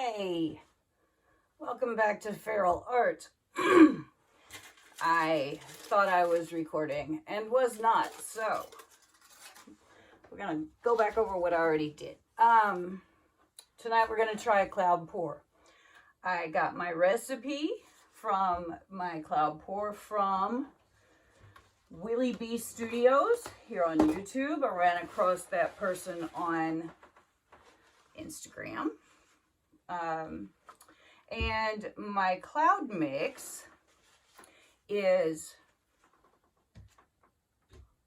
Hi! Welcome back to Feral Art. I thought I was recording and was not, so we're gonna go back over what I already did. Tonight we're gonna try a cloud pour. I got my recipe from my cloud pour from Wellllll Hmm Studios here on YouTube. I ran across that person on Instagram. And my cloud mix is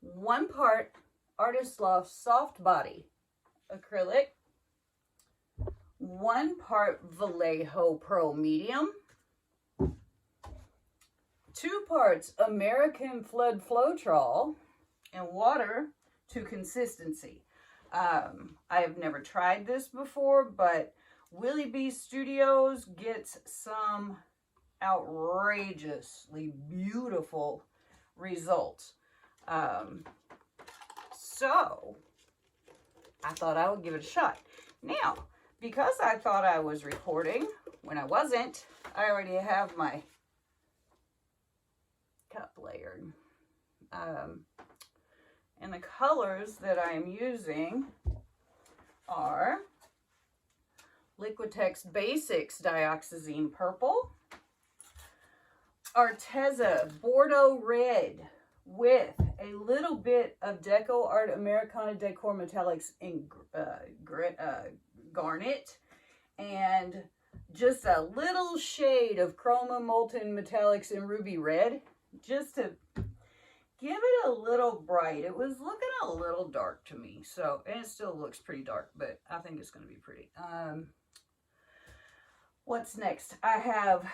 1 part Artist Loft Soft Body Acrylic, 1 part Wellllll Pro Medium, 2 parts American Flood Floetrol, and water to consistency. I have never tried this before, but Wellllll Hmm Studios gets some outrageously beautiful results. So I thought I would give it a shot. Now, because I thought I was recording when I wasn't, I already have my cup layered. And the colors that I am using are Liquitex Basics Dioxazine Purple, Arteza Bordeaux Red with a little bit of Deco Art Americana Decor Metallics in Garnet, and just a little shade of Chroma Molten Metallics in Ruby Red, just to give it a little bright. It was looking a little dark to me, so, and it still looks pretty dark, but I think it's going to be pretty. What's next? I have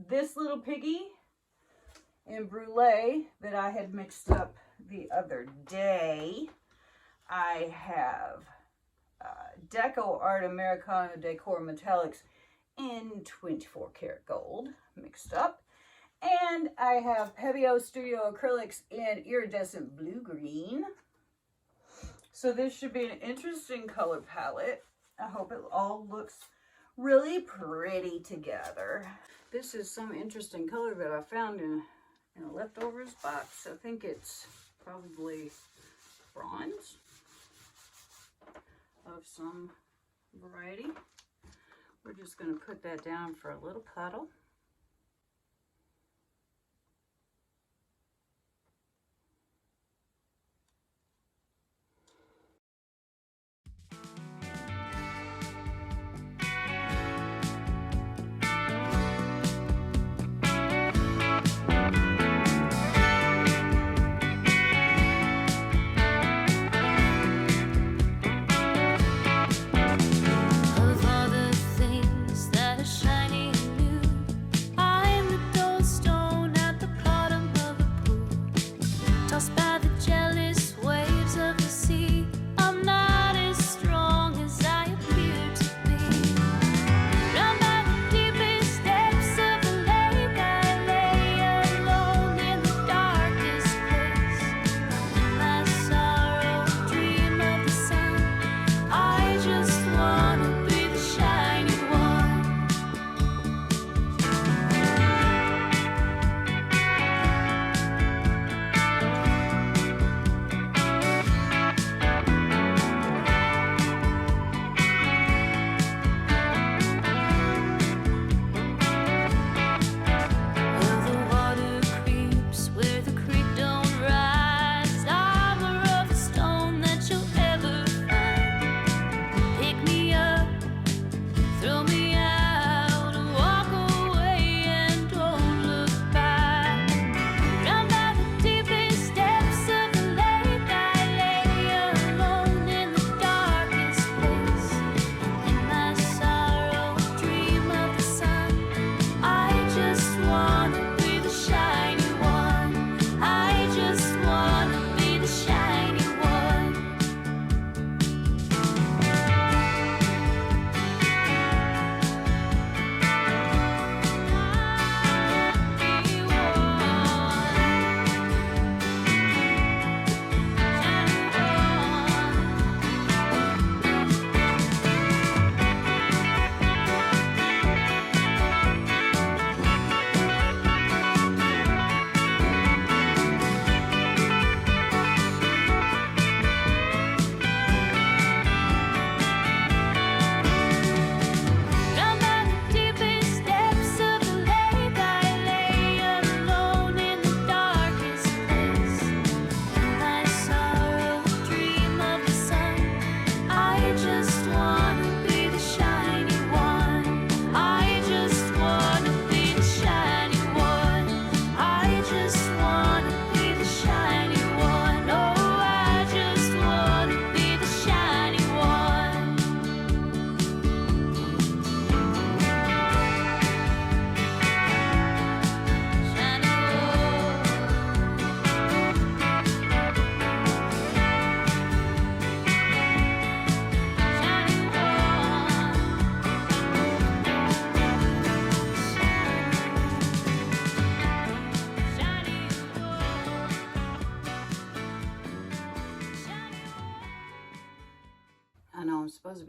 this little piggy in Brulee that I had mixed up the other day. I have Deco Art Americana Decor Metallics in 24 karat gold mixed up. And I have Pebeo Studio Acrylics in Iridescent Blue Green. So this should be an interesting color palette. I hope it all looks really pretty together. This is some interesting color that I found in a leftovers box. I think it's probably bronze of some variety. We're just going to put that down for a little puddle.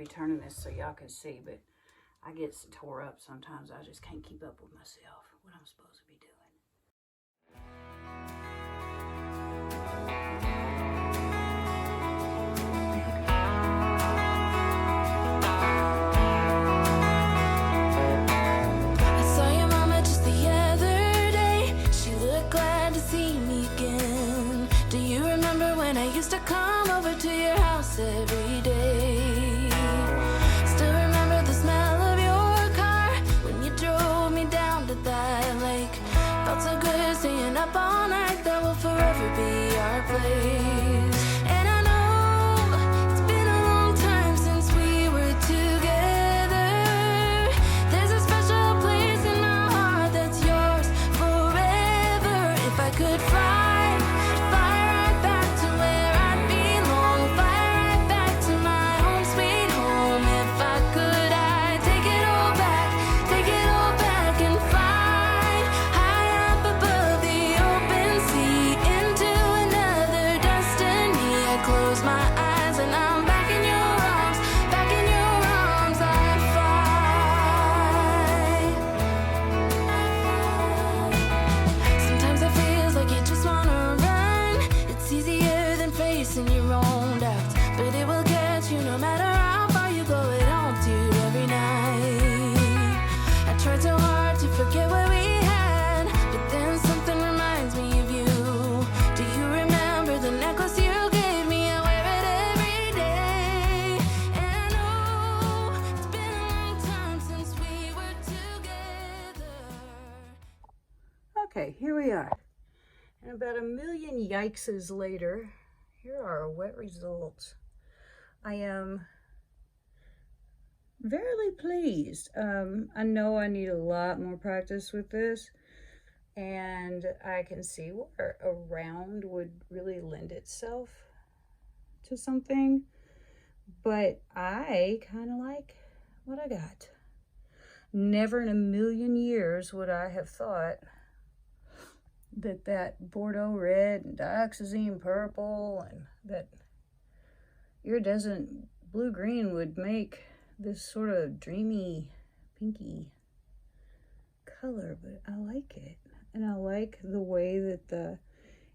be turning this so y'all can see, but I get tore up sometimes. I just can't keep up with myself, what I'm supposed to be doing. Used to come over to your house every day. Still remember the smell of your car when you drove me down to that lake. Felt so good staying up all night. That will forever be our place. And I know it's been a long time since we were together. There's a special place in my heart that's yours forever. If I could fly Okay, here we are. And about a million yikeses later, here are our wet results. I am very pleased. I know I need a lot more practice with this, and I can see where a round would really lend itself to something, but I kind of like what I got. Never in a million years would I have thought that Bordeaux red and dioxazine purple and that iridescent blue green would make this sort of dreamy pinky color, but I like it. And I like the way that the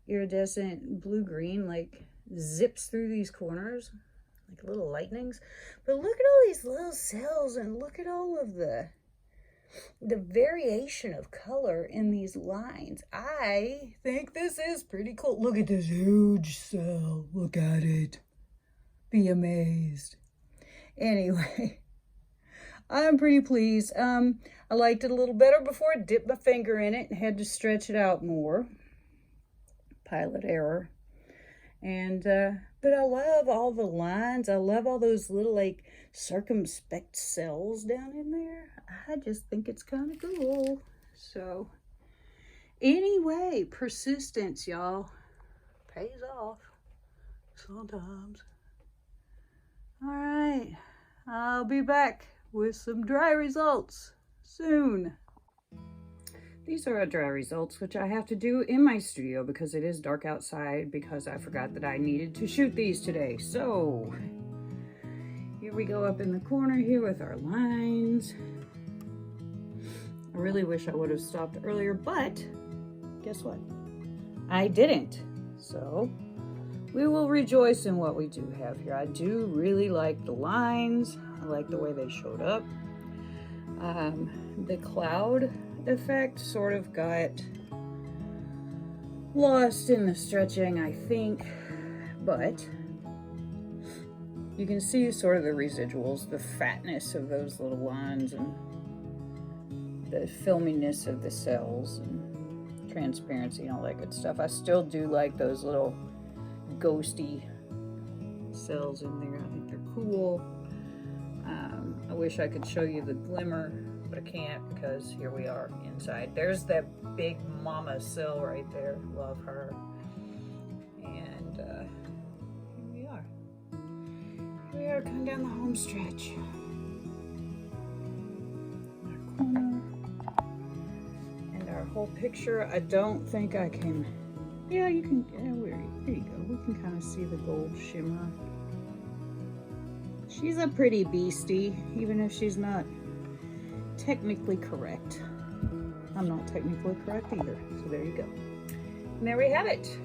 iridescent blue green like zips through these corners like little lightnings. But look at all these little cells, and look at all of the variation of color in these lines. I think this is pretty cool. Look at this huge cell. Look at it. Be amazed. Anyway, I'm pretty pleased. I liked it a little better before I dipped my finger in it and had to stretch it out more. Pilot error. And but I love all the lines. I love all those little like circumspect cells down in there. I just think it's kind of cool. So anyway, persistence, y'all, pays off sometimes. All right, I'll be back with some dry results soon. These are our dry results, which I have to do in my studio because it is dark outside, because I forgot that I needed to shoot these today. So here we go up in the corner here with our lines. I really wish I would have stopped earlier, but guess what? I didn't. So we will rejoice in what we do have here. I do really like the lines. I like the way they showed up. The cloud effect sort of got lost in the stretching, I think, but you can see sort of the residuals, the fatness of those little lines and the filminess of the cells and transparency and all that good stuff. I still do like those little ghosty cells in there. I think they're cool. I wish I could show you the glimmer, but I can't because here we are inside. There's that big mama cell right there. Love her. And here we are. Here we are coming down the home stretch. Our corner. And our whole picture. I don't think I can. Yeah, you can. Yeah, there you go. We can kind of see the gold shimmer She's a pretty beastie, even if she's not technically correct. I'm not technically correct either, so there you go. And there we have it.